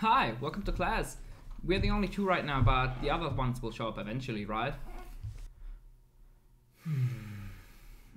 Hi, welcome to class. We're the only two right now, but the other ones will show up eventually, right?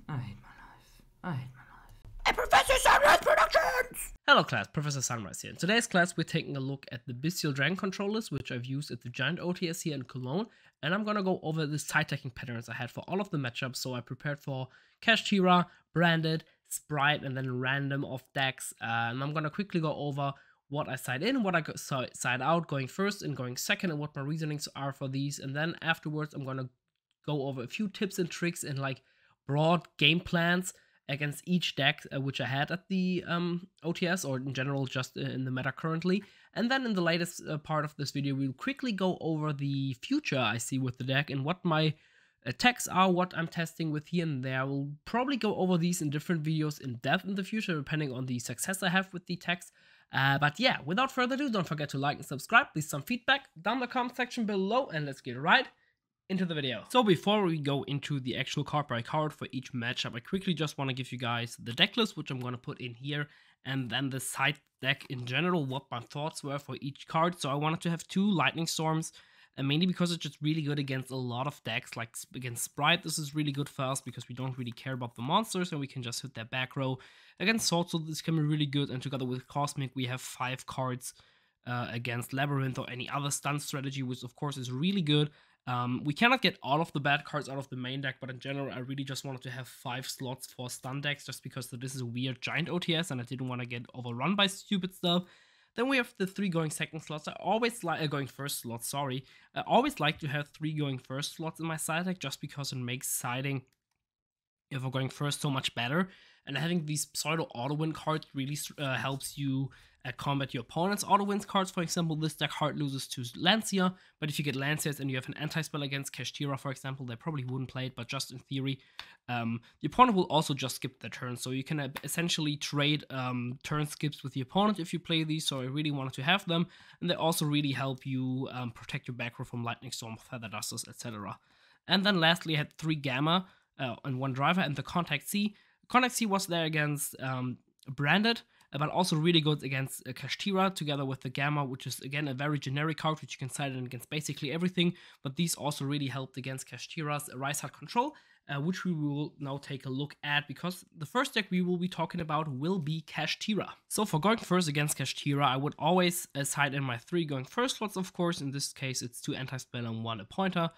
I hate my life. I hate my life. And Professor Sunreis Productions! Hello class, Professor Sunreis here. In today's class we're taking a look at the Bystial Dragon controllers, which I've used at the Giant OTS here in Cologne, and I'm gonna go over the side-taking patterns I had for all of the matchups. So I prepared for Kashtira, Branded, Sprite, and then random off decks, and I'm gonna quickly go over what I side in, what I side out, going first and going second, and what my reasonings are for these, and then afterwards I'm gonna go over a few tips and tricks and like broad game plans against each deck which I had at the OTS, or in general just in the meta currently. And then in the latest part of this video we'll quickly go over the future I see with the deck and what my attacks are, what I'm testing with here and there. We'll probably go over these in different videos in depth in the future depending on the success I have with the techs. But yeah, without further ado, don't forget to like and subscribe, leave some feedback down in the comment section below, and let's get right into the video. So before we go into the actual card by card for each matchup, I quickly just want to give you guys the deck list, which I'm going to put in here, and then the side deck in general, what my thoughts were for each card. So I wanted to have 2 Lightning Storms, and mainly because it's just really good against a lot of decks. Like against Sprite, this is really good for us because we don't really care about the monsters and we can just hit their back row. Against Sword, so this can be really good, and together with Cosmic we have 5 cards against Labyrinth or any other stun strategy, which of course is really good. We cannot get all of the bad cards out of the main deck, but in general I really just wanted to have 5 slots for stun decks just because this is a weird giant OTS and I didn't want to get overrun by stupid stuff. Then we have the 3 going second slots. I always like going first slots, sorry. I always like to have 3 going first slots in my side deck just because it makes siding, if we're going first, so much better. And having these pseudo auto-win cards really helps you combat your opponent's auto-wins cards. For example, this deck hard loses to Lancia, but if you get Lancias and you have an anti-spell against Kashtira, for example, they probably wouldn't play it, but just in theory, the opponent will also just skip their turn. So you can essentially trade turn skips with the opponent if you play these, so I really wanted to have them. And they also really help you protect your back row from Lightning Storm, Feather Dusters, etc. And then lastly, I had 3 Gamma and 1 Driver and the Contact C. Contact C was there against Branded, but also really good against Kashtira, together with the Gamma, which is again a very generic card which you can side in against basically everything, but these also really helped against Kashtira's Rise Hard Control, which we will now take a look at, because the first deck we will be talking about will be Kashtira. So for going first against Kashtira, I would always side in my 3 going first slots, of course. In this case it's 2 anti-spell and 1 appointer,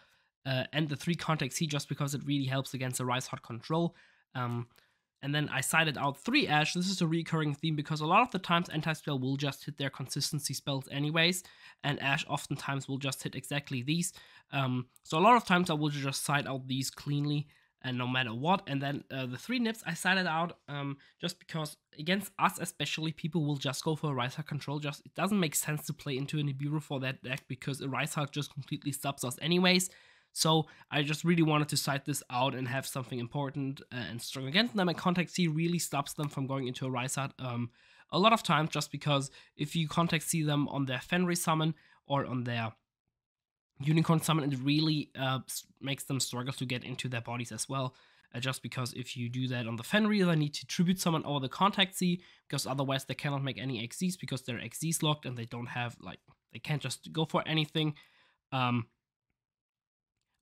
and the 3 Contact C just because it really helps against the Rise Hard Control. And then I sided out 3 Ash. This is a recurring theme because a lot of the times anti-spell will just hit their consistency spells anyways, and Ash oftentimes will just hit exactly these. So a lot of times I will just side out these cleanly and no matter what. And then the 3 Nips I sided out just because against us especially, people will just go for a Rise Hard Control. Just it doesn't make sense to play into a Nibiru for that deck because a Rise Hard just completely stops us anyways. So I just really wanted to side this out and have something important and strong against them. And Contact C really stops them from going into a Rise Hard a lot of times, just because if you Contact C them on their Fenrir summon or on their Unicorn summon, it really makes them struggle to get into their bodies as well. Just because if you do that on the Fenrir, they need to tribute summon over the Contact C, because otherwise they cannot make any XZs because they're XZs locked and they don't have, like, they can't just go for anything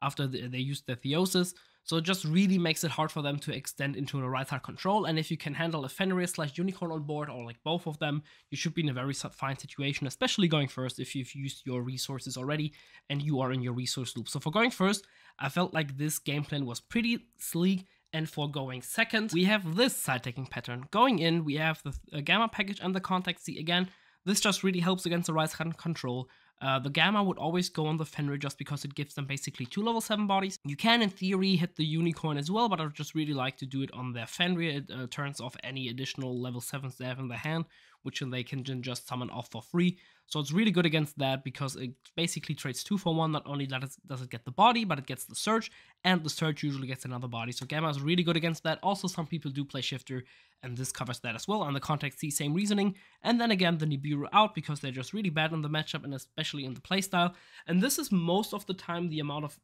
after they use their Theosis. So it just really makes it hard for them to extend into a Rise Hard Control. And if you can handle a Fenrir/Unicorn on board, or like both of them, you should be in a very fine situation, especially going first if you've used your resources already and you are in your resource loop. So for going first, I felt like this game plan was pretty sleek. And for going second, we have this side-taking pattern. Going in, we have the Gamma package and the Contact C again. This just really helps against the Rise Hard Control. The Gamma would always go on the Fenrir just because it gives them basically 2 level 7 bodies. You can in theory hit the Unicorn as well, but I would just really like to do it on their Fenrir. It turns off any additional level 7s they have in their hand, which they can just summon off for free. So it's really good against that because it basically trades 2 for 1. Not only does it get the body, but it gets the Surge, and the Surge usually gets another body. So Gamma is really good against that. Also, some people do play Shifter, and this covers that as well. On the Contact C, same reasoning. And then again, the Nibiru out because they're just really bad in the matchup and especially in the playstyle. And this is most of the time the amount of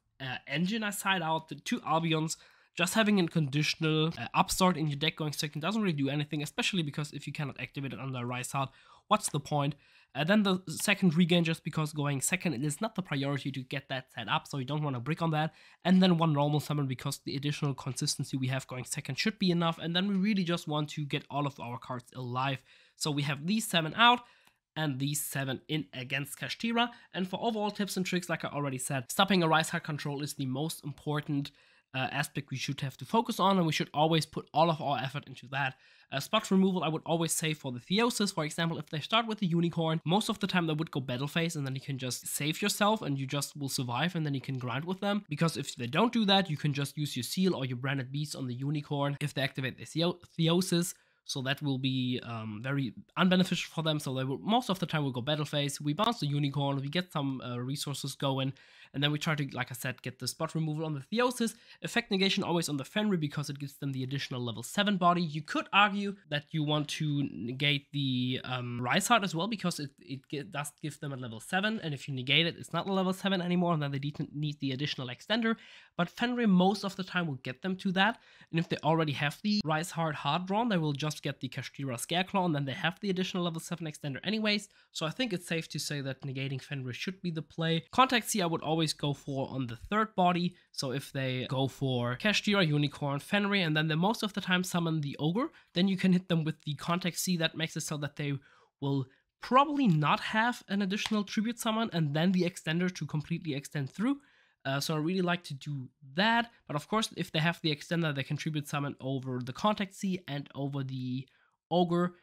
engine I side out. The 2 Albions, just having a conditional upstart in your deck going second doesn't really do anything, especially because if you cannot activate it under Rise Hard, what's the point? Then the second regain, just because going second, it is not the priority to get that set up, so you don't want to brick on that. And then one normal summon, because the additional consistency we have going second should be enough. And then we really just want to get all of our cards alive. So we have these 7 out and these 7 in against Kashtira. And for overall tips and tricks, like I already said, stopping a Rise Hard control is the most important aspect we should have to focus on, and we should always put all of our effort into that. Spot removal, I would always say for the Theosis, for example, if they start with the Unicorn, most of the time they would go battle phase, and then you can just save yourself and you just will survive, and then you can grind with them. Because if they don't do that, you can just use your Seal or your Branded Beast on the Unicorn if they activate the Theosis. So that will be very unbeneficial for them. So they will, most of the time, will go battle phase. We bounce the Unicorn, we get some resources going, and then we try to, like I said, get the spot removal on the Theosis. Effect negation always on the Fenrir because it gives them the additional level 7 body. You could argue that you want to negate the Rise Heart as well, because it does give them a level 7, and if you negate it, it's not a level 7 anymore, and then they need the additional extender. But Fenrir most of the time will get them to that, and if they already have the Rise Heart hard drawn, they will just get the Kashtira Scareclaw, and then they have the additional level 7 extender anyways. So I think it's safe to say that negating Fenrir should be the play. Contact C I would always go for on the third body. So if they go for Kashtira, Unicorn, Fenrir, and then they most of the time summon the Ogre, then you can hit them with the Contact C. That makes it so that they will probably not have an additional tribute summon and then the extender to completely extend through. So I really like to do that. But of course, if they have the extender, they can tribute summon over the Contact C and over the Ogre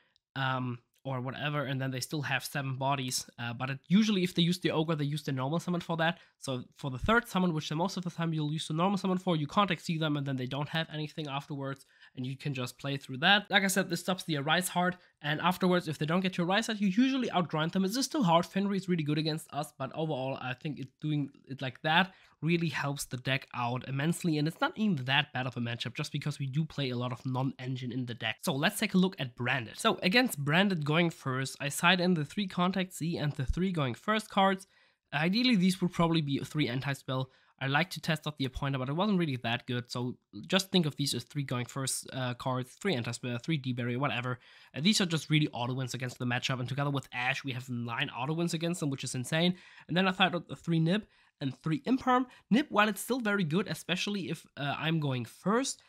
or whatever, and then they still have 7 bodies. But usually if they use the Ogre, they use the normal summon for that. So for the third summon, which most of the time you'll use the normal summon for, you Contact C them, and then they don't have anything afterwards, and you can just play through that. Like I said, this stops the Rise Hard, and afterwards, if they don't get your Rise Hard, you usually outgrind them. It's still hard. Fenrir is really good against us, but overall, I think doing it like that really helps the deck out immensely, and it's not even that bad of a matchup, just because we do play a lot of non-engine in the deck. So let's take a look at Branded. So against Branded going first, I side in the 3 Contact C and the 3 going first cards. Ideally, these would probably be 3 anti-spell. I like to test out the Appointer, but it wasn't really that good, so just think of these as 3 going first cards, 3 anti-spell, 3 D-Barrier, whatever. These are just really auto-wins against the matchup, and together with Ash, we have 9 auto-wins against them, which is insane. And then I thought out the 3 Nib and 3 Imperm. Nib, while it's still very good, especially if I'm going first,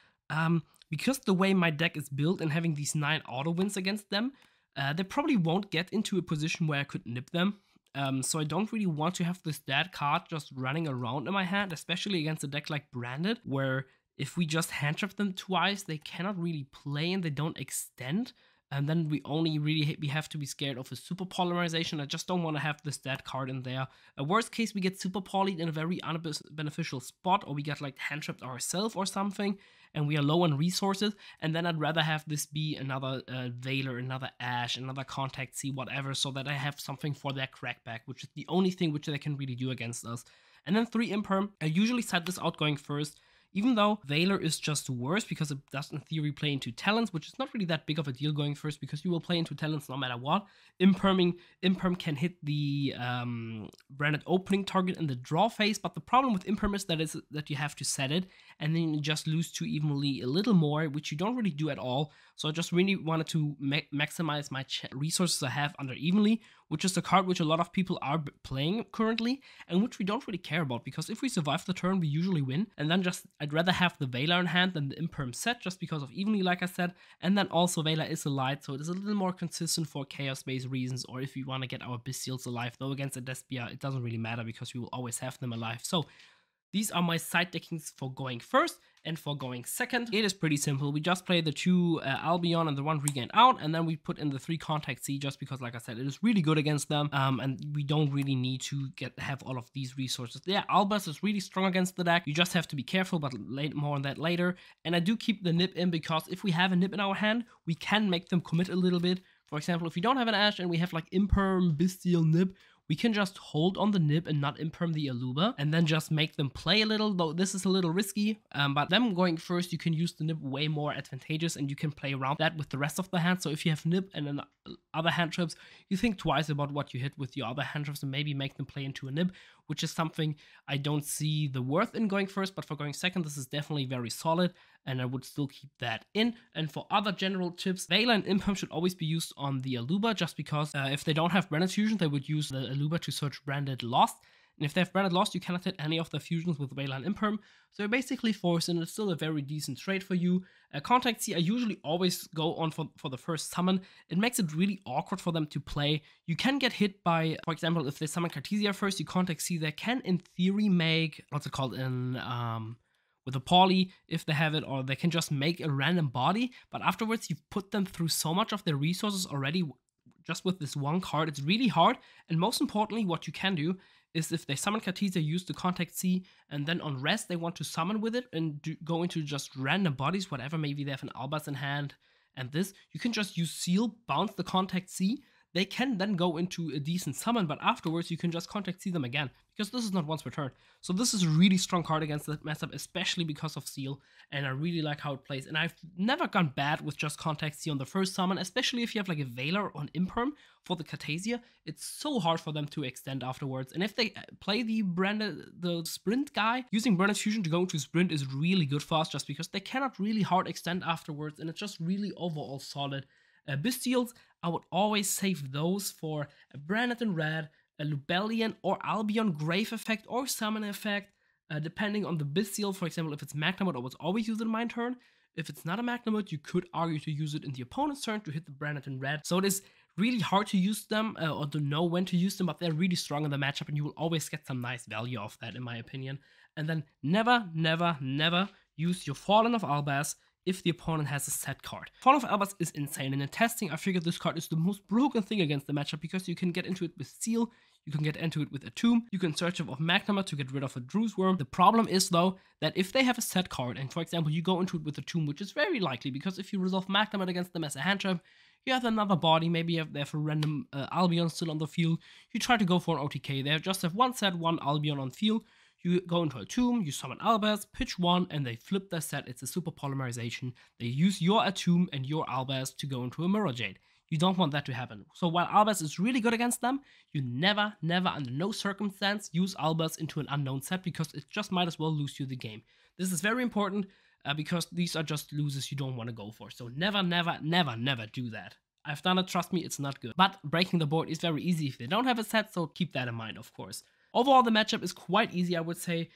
because the way my deck is built and having these 9 auto-wins against them, they probably won't get into a position where I could nib them. So I don't really want to have this dead card just running around in my hand, especially against a deck like Branded, where if we just hand trap them twice, they cannot really play and they don't extend. And then we have to be scared of a super polarization. I just don't want to have this dead card in there. Worst case, we get super polyed in a very unbeneficial spot, or we get like hand trapped ourselves or something, and we are low on resources. And then I'd rather have this be another Veiler, another Ash, another Contact C, whatever, so that I have something for their crackback, which is the only thing which they can really do against us. And then 3 Imperm. I usually side this out going first, even though Veiler is just worse because it does in theory play into Talons, which is not really that big of a deal going first because you will play into Talons no matter what. Imperm can hit the Branded opening target in the draw phase, but the problem with Imperm is that you have to set it, and then you just lose too evenly a little more, which you don't really do at all. So I just really wanted to maximize my resources I have under evenly, which is a card which a lot of people are playing currently, and which we don't really care about, because if we survive the turn, we usually win. And then I'd rather have the Veiler in hand than the Imperm set, just because of evenly, like I said. And then also Veiler is a light, so it is a little more consistent for chaos-based reasons, or if we want to get our Bystials alive. Though against a Despia, it doesn't really matter because we will always have them alive. So these are my side deckings for going first and for going second. It is pretty simple. We just play the 2 Albion and the 1 Regain out, and then we put in the 3 Contact C, just because, like I said, it is really good against them, and we don't really need to have all of these resources. Yeah, Albus is really strong against the deck. You just have to be careful, but more on that later. And I do keep the Nib in, because if we have a Nib in our hand, we can make them commit a little bit. For example, if we don't have an Ash and we have like Imperm, Bystial, Nib, we can just hold on the Nib and not Imperm the Aluba, and then just make them play a little, though this is a little risky. But them going first, you can use the Nib way more advantageous, and you can play around that with the rest of the hand. So if you have Nib and then other hand trips, you think twice about what you hit with your other hand trips and maybe make them play into a nib, which is something I don't see the worth in going first, but for going second, this is definitely very solid, and I would still keep that in. And for other general tips, Veiler and Imperm should always be used on the Aluba, just because if they don't have Branded Fusion, they would use the Aluba to search Branded Lost. And if they have Branded Lost, you cannot hit any of the fusions with Veiler and Imperm, so you're basically forced, and it's still a very decent trade for you. Contact C, I usually always go on for the first summon. It makes it really awkward for them to play. You can get hit by, for example, if they summon Cartesia first, you Contact C, they can in theory make, what's it called, with a poly, if they have it, or they can just make a random body, but afterwards you've put them through so much of their resources already just with this one card. It's really hard, and most importantly, what you can do is if they summon Cartesia, use the Contact C, and then on rest they want to summon with it and go into just random bodies, whatever, maybe they have an Albaz in hand, and this, you can just use Seal, bounce the Contact C, they can then go into a decent summon, but afterwards you can just Contact C them again, because this is not once per turn. So this is a really strong card against that matchup, especially because of Seal, and I really like how it plays. And I've never gone bad with just Contact C on the first summon, especially if you have like a Veiler or an Imperm for the Cartesia. It's so hard for them to extend afterwards. And if they play the Sprint guy, using Branded Fusion to go into Sprint is really good for us, just because they cannot really hard extend afterwards, and it's just really overall solid. Bystials, I would always save those for a Branded in red, a Lubellian or Albion Grave effect or Summon effect, depending on the Bystial. For example, if it's Magna Mode, I would always use it in my turn. If it's not a Magna Mode, you could argue to use it in the opponent's turn to hit the Branded in red. So it is really hard to use them or to know when to use them, but they're really strong in the matchup, and you will always get some nice value off that, in my opinion. And then never, never, never use your Fallen of Albaz if the opponent has a set card. Fallen of Albaz is insane, and in testing I figured this card is the most broken thing against the matchup, because you can get into it with Seal, you can get into it with a Tomb, you can search of Magnama to get rid of a Drew's Worm. The problem is though, that if they have a set card, and for example you go into it with a Tomb, which is very likely, because if you resolve Magnama against them as a hand trap, you have another body, maybe they have a random Albion still on the field, you try to go for an OTK, they just have one set, one Albion on field, you go into a Tomb, you summon Albaz, pitch one, and they flip their set. It's a super polymerization. They use your Atum and your Albaz to go into a Mirror Jade. You don't want that to happen. So while Albaz is really good against them, you never, never, under no circumstance, use Albaz into an unknown set, because it just might as well lose you the game. This is very important, because these are just losers you don't want to go for. So never, never, never, never do that. I've done it, trust me, it's not good. But breaking the board is very easy if they don't have a set, so keep that in mind, of course. Overall, the matchup is quite easy, I would say,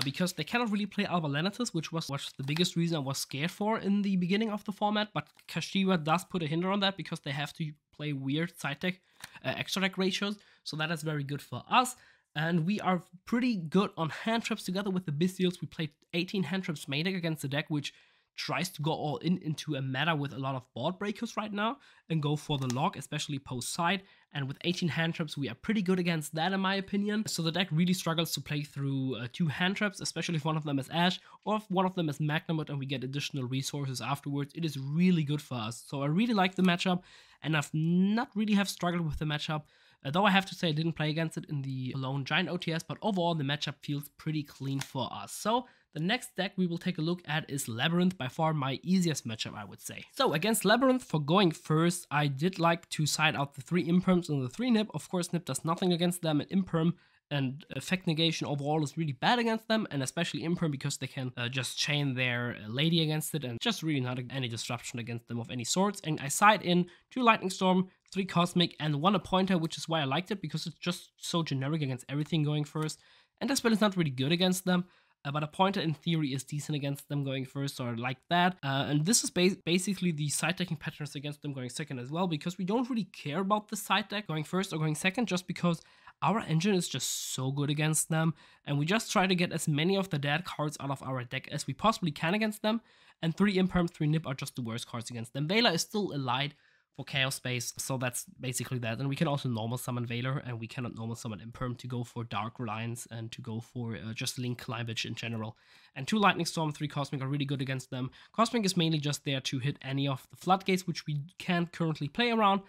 because they cannot really play Alba Lenatus, which was the biggest reason I was scared for in the beginning of the format, but Kashiwa does put a hinder on that, because they have to play weird side deck, extra deck ratios, so that is very good for us. And we are pretty good on hand traps together with the Bystials. We played 18 hand traps main deck against the deck, which tries to go all into a meta with a lot of board breakers right now and go for the lock, especially post side. And with 18 hand traps, we are pretty good against that, in my opinion. So the deck really struggles to play through 2 hand traps, especially if one of them is Ash or if one of them is Magna Mode and we get additional resources afterwards. It is really good for us. So I really like the matchup, and I've not really have struggled with the matchup. Though I have to say I didn't play against it in the lone Giant OTS, but overall the matchup feels pretty clean for us. So the next deck we will take a look at is Labyrinth, by far my easiest matchup, I would say. So against Labyrinth, for going first, I did like to side out the 3 Imperms and the 3 Nip. Of course, Nip does nothing against them, and Imperm and effect negation overall is really bad against them, and especially Imperm, because they can just chain their lady against it, and just really not any disruption against them of any sorts. And I side in 2 Lightning Storm, 3 Cosmic, and 1 Appointer, which is why I liked it, because it's just so generic against everything going first, and the spell is not really good against them. But Appointer in theory is decent against them going first, so I like that. And this is basically the side decking patterns against them going second as well, because we don't really care about the side deck going first or going second, just because our engine is just so good against them, and we just try to get as many of the dead cards out of our deck as we possibly can against them. And 3 Imperm, 3 Nip are just the worst cards against them. Veiler is still a light for Chaos Space, so that's basically that. And we can also normal summon Veiler, and we cannot normal summon Imperm to go for Dark Reliance and to go for just Link Climbage in general. And 2 Lightning Storm, 3 Cosmic are really good against them. Cosmic is mainly just there to hit any of the Floodgates, which we can't currently play around.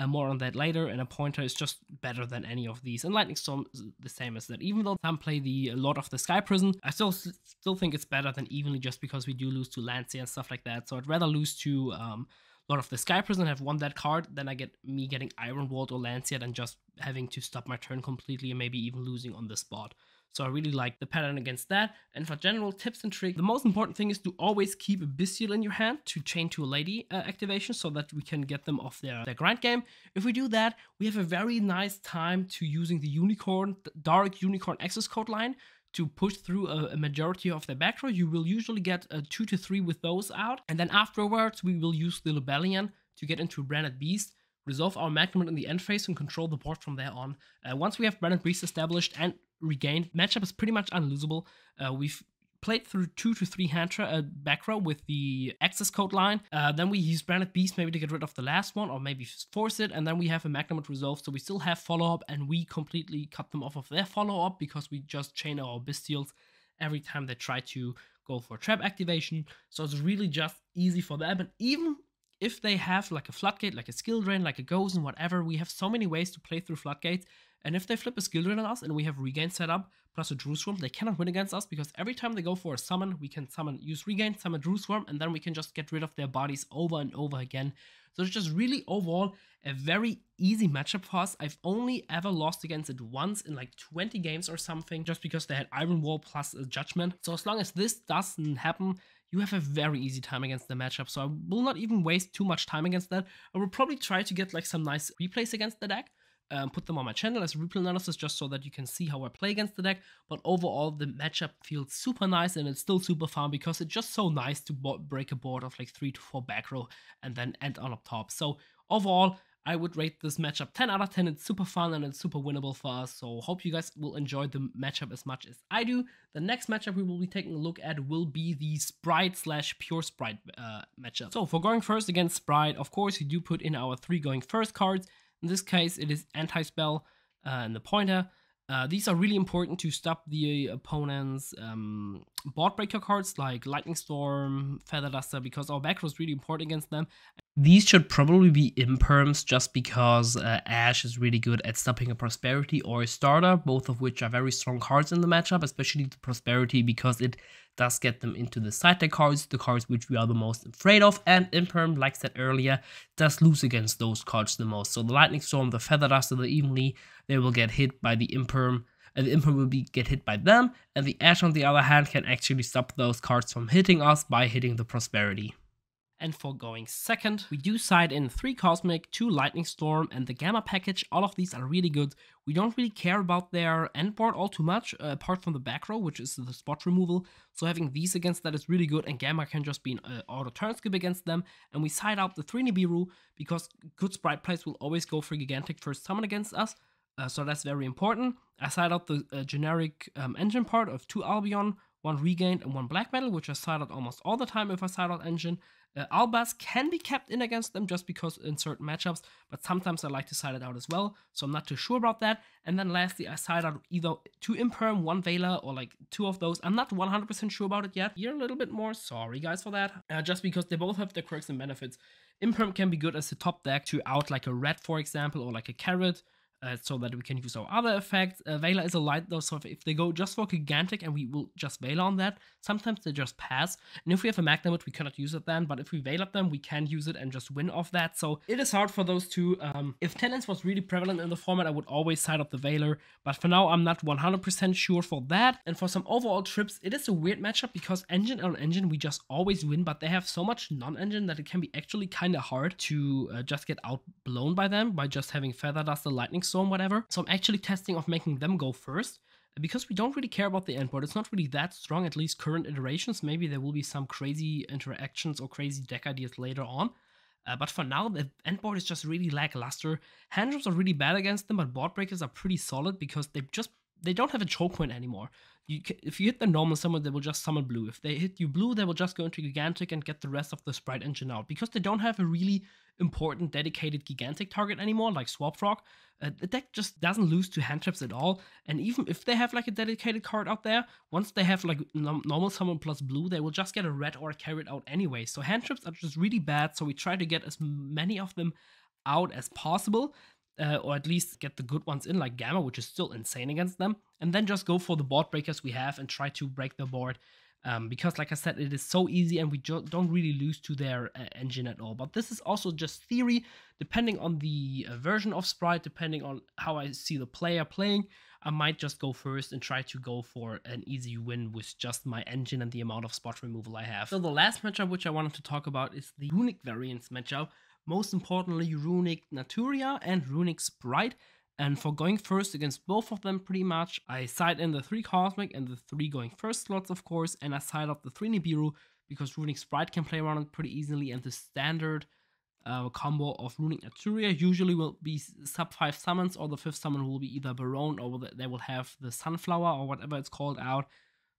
More on that later, and Appointer is just better than any of these. And Lightning Storm is the same as that. Even though some play the Lord of the Sky Prison, I still think it's better than evenly, just because we do lose to Lancia and stuff like that. So I'd rather lose to Lord of the Sky Prison, have won that card, then I get me getting Iron Walled or Lancet and just having to stop my turn completely and maybe even losing on the spot. So I really like the pattern against that. And for general tips and tricks, the most important thing is to always keep a Bystial in your hand to chain to a lady activation so that we can get them off their grind game. If we do that, we have a very nice time to using the Unicorn, the Dark Unicorn access code line to push through a majority of the back row. You will usually get 2 to 3 with those out. And then afterwards, we will use the Lobelian to get into Branded Beast, resolve our Magnum in the end phase, and control the board from there on. Once we have Branded Beast established and regained, matchup is pretty much unlosable. We've played through 2 to 3 back row with the access code line. Then we use Branded Beast maybe to get rid of the last one or maybe force it. And then we have a Magnum resolve. So we still have follow-up and we completely cut them off of their follow-up because we just chain our Bystials every time they try to go for trap activation. So it's really just easy for them. And even if they have like a Floodgate, like a Skill Drain, like a Ghost and whatever, we have so many ways to play through Floodgates. And if they flip a Skill Drain on us and we have Regain set up, plus a Drew Swarm, they cannot win against us because every time they go for a summon, we can use Regain, summon Drew Swarm, and then we can just get rid of their bodies over and over again. So it's just really overall a very easy matchup for us. I've only ever lost against it once in like 20 games or something, just because they had Iron Wall plus a Judgment. So as long as this doesn't happen, you have a very easy time against the matchup. So I will not even waste too much time against that. I will probably try to get like some nice replays against the deck. Put them on my channel as a replay analysis just so that you can see how I play against the deck. But overall, the matchup feels super nice and it's still super fun because it's just so nice to break a board of like 3 to 4 back row and then end on up top. So overall, I would rate this matchup 10 out of 10. It's super fun and it's super winnable for us. So hope you guys will enjoy the matchup as much as I do. The next matchup we will be taking a look at will be the Sprite / Pure Sprite matchup. So for going first against Sprite, of course, we do put in our 3 going first cards. In this case, it is Anti-Spell and the Pointer. These are really important to stop the opponent's board breaker cards like Lightning Storm, Feather Duster, because our back row is really important against them. These should probably be imperms just because Ash is really good at stopping a Prosperity or a Starter, both of which are very strong cards in the matchup, especially the Prosperity because it does get them into the side deck cards, the cards which we are the most afraid of, and imperm, like said earlier, does lose against those cards the most. So the Lightning Storm, the Feather Duster, the Evenly, they will get hit by the imperm, and the imperm will get hit by them, and the Ash on the other hand can actually stop those cards from hitting us by hitting the Prosperity. And for going second, we do side in 3 Cosmic, 2 Lightning Storm, and the Gamma package. All of these are really good. We don't really care about their end board all too much, apart from the back row, which is the spot removal. So having these against that is really good, and Gamma can just be an auto turn skip against them. And we side out the 3 Nibiru, because good Sprite plays will always go for Gigantic first summon against us. So that's very important. I side out the generic engine part of 2 Albion, 1 Regained, and 1 Black Metal, which I side out almost all the time if I side out engine. Albaz can be kept in against them just because in certain matchups, but sometimes I like to side it out as well, so I'm not too sure about that. And then lastly, I side out either 2 Imperm, 1 Veiler, or like 2 of those. I'm not 100% sure about it yet. You're a little bit more, sorry guys for that, just because they both have their quirks and benefits. Imperm can be good as a top deck to out like a Red, for example, or like a Carrot, so that we can use our other effects. Veiler is a light though, so if they go just for Gigantic and we will just Veiler on that, sometimes they just pass. And if we have a Magnamut, we cannot use it then, but if we Veiler them, we can use it and just win off that. So it is hard for those two. If Tenants was really prevalent in the format, I would always side up the Veiler, but for now, I'm not 100% sure for that. And for some overall trips, it is a weird matchup because engine on engine, we just always win, but they have so much non-engine that it can be actually kind of hard to just get outblown by them by just having Feather Duster, Lightning Storm, whatever. So I'm actually testing of making them go first because we don't really care about the end board. It's not really that strong, at least current iterations. Maybe there will be some crazy interactions or crazy deck ideas later on. But for now, the end board is just really lackluster. Hand drops are really bad against them, but board breakers are pretty solid because they don't have a choke point anymore. If you hit the normal summon, they will just summon blue. If they hit you blue, they will just go into Gigantic and get the rest of the Sprite engine out. Because they don't have a really important dedicated Gigantic target anymore, like Swap Frog, the deck just doesn't lose to hand traps at all. And even if they have like a dedicated card out there, once they have like normal summon plus blue, they will just get a red or a carrot out anyway. So hand traps are just really bad, so we try to get as many of them out as possible. Or at least get the good ones in, like Gamma, which is still insane against them, and then just go for the board breakers we have and try to break the board because like I said, it is so easy and we don't really lose to their engine at all. But this is also just theory, depending on the version of sprite, depending on how I see the player playing. I might just go first and try to go for an easy win with just my engine and the amount of spot removal I have. So the last matchup which I wanted to talk about is the Runic variants matchup. Most importantly, Runic Naturia and Runic Sprite. And for going first against both of them pretty much, I side in the 3 Cosmic and the 3 going first slots of course, and I side up the 3 Nibiru because Runic Sprite can play around it pretty easily, and the standard combo of Runic Naturia usually will be sub 5 summons, or the 5th summon will be either Barone or they will have the Sunflower or whatever it's called out.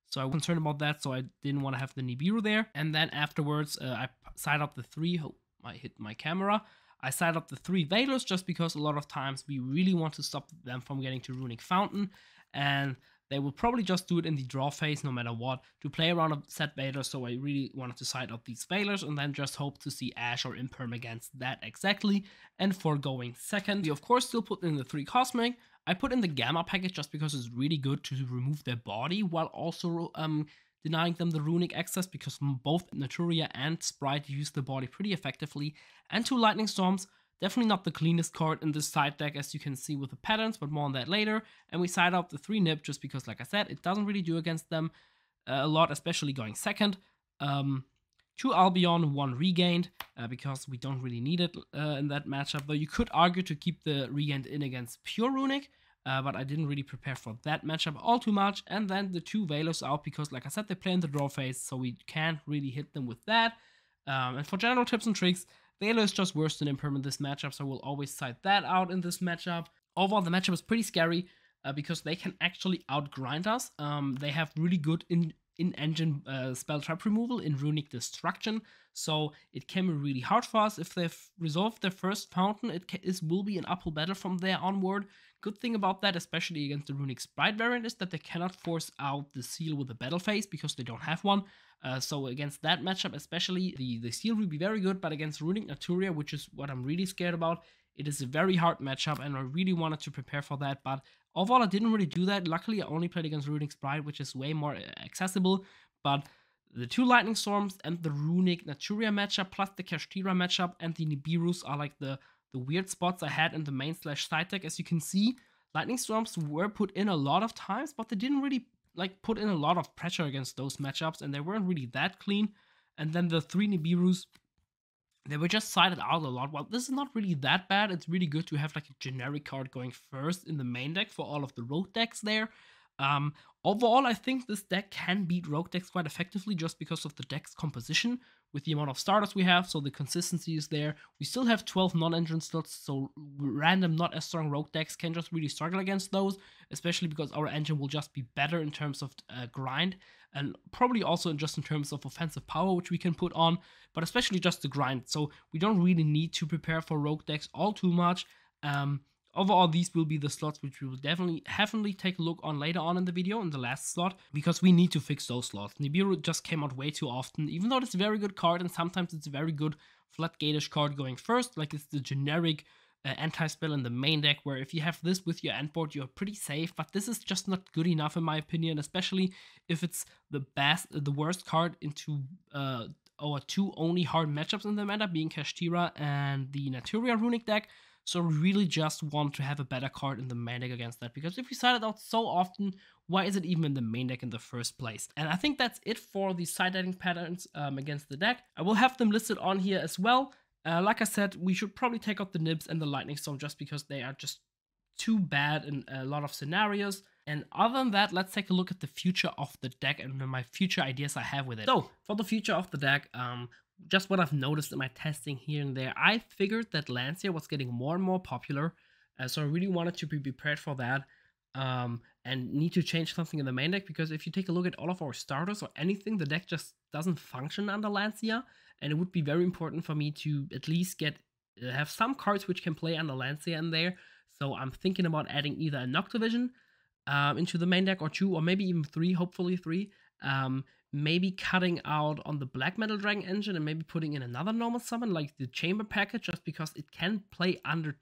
So I was concerned about that, so I didn't want to have the Nibiru there. And then afterwards, I side up the 3, hope I hit my camera. I side up the 3 Veilers just because a lot of times we really want to stop them from getting to Runic Fountain, and they will probably just do it in the draw phase no matter what to play around a set Veiler, so I really wanted to side up these Veilers and then just hope to see Ash or Imperm against that exactly. And for going second, we of course still put in the 3 Cosmic. I put in the Gamma package just because it's really good to remove their body while also denying them the Runic access, because both Naturia and Sprite use the body pretty effectively. And 2 Lightning Storms, definitely not the cleanest card in this side deck as you can see with the patterns, but more on that later. And we side up the 3 Nib just because, like I said, it doesn't really do against them a lot, especially going second. 2 Albion, 1 Regained, because we don't really need it in that matchup, though you could argue to keep the Regained in against pure Runic. But I didn't really prepare for that matchup all too much. And then the 2 Veilers out because, like I said, they play in the draw phase, so we can't really hit them with that. And for general tips and tricks, Veiler is just worse than Imperm in this matchup, so we'll always side that out in this matchup. Overall, the matchup is pretty scary because they can actually outgrind us. They have really good in-engine spell trap removal in Runic Destruction, so it can be really hard for us. If they've resolved their first fountain, it will be an uphill battle from there onward. Good thing about that, especially against the Runic Sprite variant, is that they cannot force out the seal with the battle phase because they don't have one. So against that matchup especially, the seal will be very good, but against Runic Naturia, which is what I'm really scared about, it is a very hard matchup, and I really wanted to prepare for that, but overall I didn't really do that. Luckily, I only played against Runic Sprite, which is way more accessible, but the 2 Lightning Storms and the Runic Naturia matchup, plus the Kashtira matchup and the Nibirus are like the weird spots I had in the main/side deck. As you can see, Lightning Storms were put in a lot of times, but they didn't really put in a lot of pressure against those matchups, and they weren't really that clean. And then the 3 Nibirus, they were just sided out a lot. Well, this is not really that bad. It's really good to have like a generic card going first in the main deck for all of the rogue decks there. Overall, I think this deck can beat rogue decks quite effectively just because of the deck's composition with the amount of starters we have, so the consistency is there. We still have 12 non-engine slots, so random not as strong rogue decks can just really struggle against those, especially because our engine will just be better in terms of grind, and probably also just in terms of offensive power, which we can put on, but especially just the grind, so we don't really need to prepare for rogue decks all too much. Overall, these will be the slots which we will definitely take a look on later on in the video, in the last slot, because we need to fix those slots. Nibiru just came out way too often, even though it's a very good card, and sometimes it's a very good floodgate-ish card going first, like it's the generic anti-spell in the main deck, where if you have this with your end board, you're pretty safe, but this is just not good enough in my opinion, especially if it's the worst card into our 2 only hard matchups in the meta, being Kashtira and the Naturia Runic deck. So we really just want to have a better card in the main deck against that, because if we side it out so often, why is it even in the main deck in the first place? And I think that's it for the side decking patterns against the deck. I will have them listed on here as well. Like I said, we should probably take out the Nibs and the Lightning Storm just because they are just too bad in a lot of scenarios. And other than that, let's take a look at the future of the deck and my future ideas I have with it. So, for the future of the deck, just what I've noticed in my testing here and there, I figured that Lancia was getting more and more popular, so I really wanted to be prepared for that, and need to change something in the main deck, because if you take a look at all of our starters or anything, the deck just doesn't function under Lancia, and it would be very important for me to at least have some cards which can play under Lancia in there. So I'm thinking about adding either a Noctivision into the main deck, or 2, or maybe even 3, hopefully 3. Maybe cutting out on the Black Metal Dragon engine and maybe putting in another normal summon like the Chamber package, just because it can play under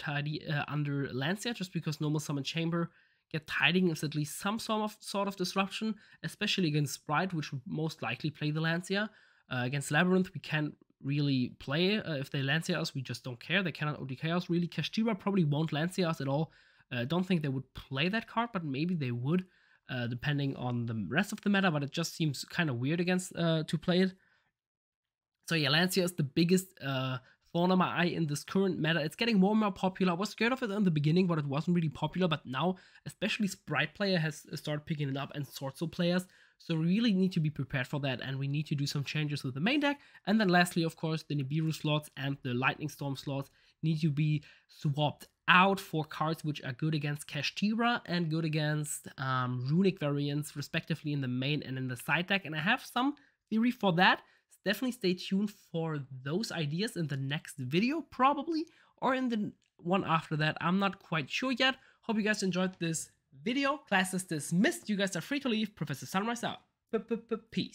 Lancia, just because normal summon Chamber get Tiding is at least some sort of disruption, especially against Sprite, which would most likely play the Lancia. Against Labyrinth, we can't really play. If they Lancia us, we just don't care. They cannot OTK us, really. Kashtira probably won't Lancia us at all. Don't think they would play that card, but maybe they would, depending on the rest of the meta, but it just seems kind of weird against to play it. So yeah, Lancia is the biggest thorn on my eye in this current meta. It's getting more and more popular. I was scared of it in the beginning, but it wasn't really popular. But now, especially Sprite player has started picking it up, and Swordsoul players. So we really need to be prepared for that, and we need to do some changes with the main deck. And then lastly, of course, the Nibiru slots and the Lightning Storm slots need to be swapped out for cards which are good against Kashtira and good against Runic variants, respectively, in the main and in the side deck. And I have some theory for that. Definitely stay tuned for those ideas in the next video, probably, or in the one after that. I'm not quite sure yet. Hope you guys enjoyed this video. Class is dismissed. You guys are free to leave. Professor Sunreis out. Peace.